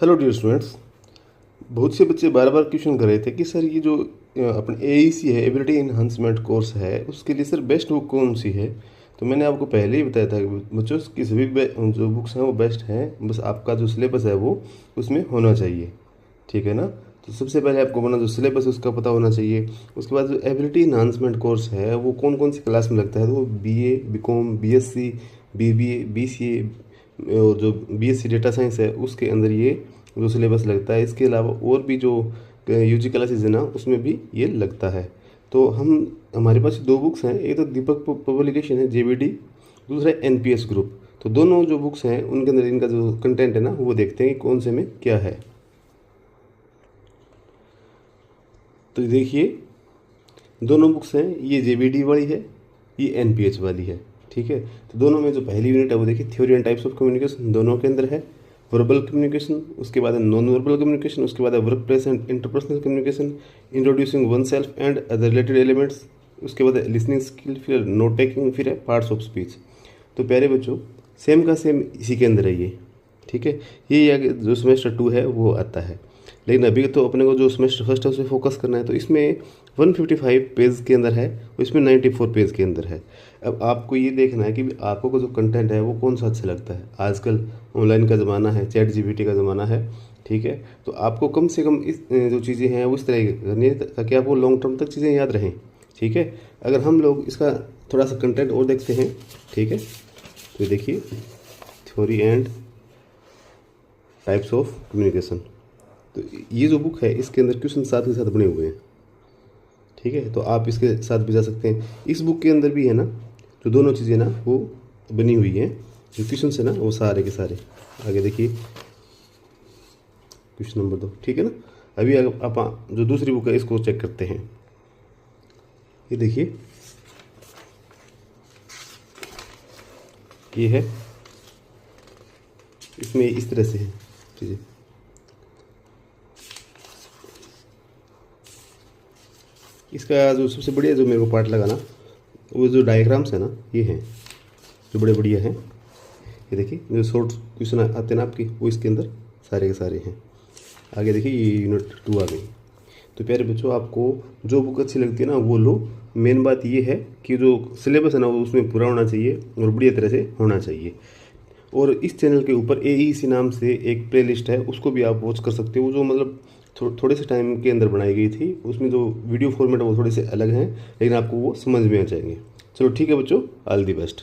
Hello dear students. बहुत से बच्चे बार बार क्वेश्चन कर रहे थे कि सर ये जो अपने एईसी है, एबिलिटी इन्हांसमेंट कोर्स है, उसके लिए सर बेस्ट बुक कौन सी है। तो मैंने आपको पहले ही बताया था कि बच्चों की सभी जो बुक्स हैं वो बेस्ट हैं, बस आपका जो सिलेबस है वो उसमें होना चाहिए। ठीक है ना। तो सबसे पहले आपको अपना जो सिलेबस है उसका पता होना चाहिए। उसके बाद जो एबिलिटी इन्हांसमेंट कोर्स है वो कौन कौन सी क्लास में लगता है, तो वो BA, BCom, BSc, BBA, BCA और जो बीएससी डेटा साइंस है उसके अंदर ये जो सिलेबस लगता है। इसके अलावा और भी जो यूजी क्लासेज है ना उसमें भी ये लगता है। तो हमारे पास दो बुक्स हैं, एक तो दीपक पब्लिकेशन है जेबीडी, दूसरा है एनपीएस ग्रुप। तो दोनों जो बुक्स हैं उनके अंदर इनका जो कंटेंट है ना वो देखते हैं कि कौन से में क्या है। तो देखिए दोनों बुक्स हैं, ये जेबीडी वाली है, ये एनपीएच वाली है। ठीक है। तो दोनों में जो पहली यूनिट है वो देखिए theory and types of communication, दोनों के अंदर है। वर्बल कम्युनिकेशन, उसके बाद है नॉन वर्बल कम्युनिकेशन, उसके बाद है work place and interpersonal communication, introducing one self and other related elements, उसके बाद है लिसनिंग स्किल, फिर नोट टेकिंग, फिर है पार्ट्स ऑफ स्पीच। तो प्यारे बच्चों सेम का सेम इसी के अंदर है ये। ठीक है। ये जो सेमेस्टर 2 है वो आता है, लेकिन अभी तो अपने को जो सेमेस्टर फर्स्ट है उस पर फोकस करना है। तो इसमें 155 पेज के अंदर है और इसमें 94 पेज के अंदर है। अब आपको ये देखना है कि आपको को जो कंटेंट है वो कौन सा अच्छा लगता है। आजकल ऑनलाइन का ज़माना है, चैट जीपीटी का ज़माना है। ठीक है। तो आपको कम से कम इस जो चीज़ें हैं वो इस तरह की करनी है ताकि आपको लॉन्ग टर्म तक चीज़ें याद रहें। ठीक है। अगर हम लोग इसका थोड़ा सा कंटेंट और देखते हैं, ठीक है, तो देखिए theory and types of communication. तो ये जो बुक है इसके अंदर क्वेश्चन साथ के साथ बने हुए हैं। ठीक है। तो आप इसके साथ भी जा सकते हैं। इस बुक के अंदर भी है ना जो दोनों चीज़ें ना वो बनी हुई हैं, जो क्वेश्चन है ना वो सारे के सारे। आगे देखिए क्वेश्चन नंबर 2। ठीक है ना। अभी आप जो दूसरी बुक है इसको चेक करते हैं। ये देखिए ये है, इसमें इस तरह से है चीज़ें। इसका जो सबसे बढ़िया जो मेरे को पार्ट लगा ना वो जो डायग्राम्स है ना ये हैं जो बड़े बढ़िया हैं। ये देखिए जो शॉर्ट क्वेश्चन आते हैं ना आपकी वो इसके अंदर सारे के सारे हैं। आगे देखिए ये यूनिट 2 आ गई। तो प्यारे बच्चों आपको जो बुक अच्छी लगती है ना वो लो। मेन बात ये है कि जो सिलेबस है ना वो उसमें पूरा होना चाहिए और बढ़िया तरह से होना चाहिए। और इस चैनल के ऊपर एईसी नाम से एक प्लेलिस्ट है, उसको भी आप वॉच कर सकते हो, जो मतलब थोड़े से टाइम के अंदर बनाई गई थी। उसमें जो वीडियो फॉर्मेट है वो थोड़े से अलग हैं, लेकिन आपको वो समझ में आ जाएंगे। चलो ठीक है बच्चों, ऑल दी बेस्ट।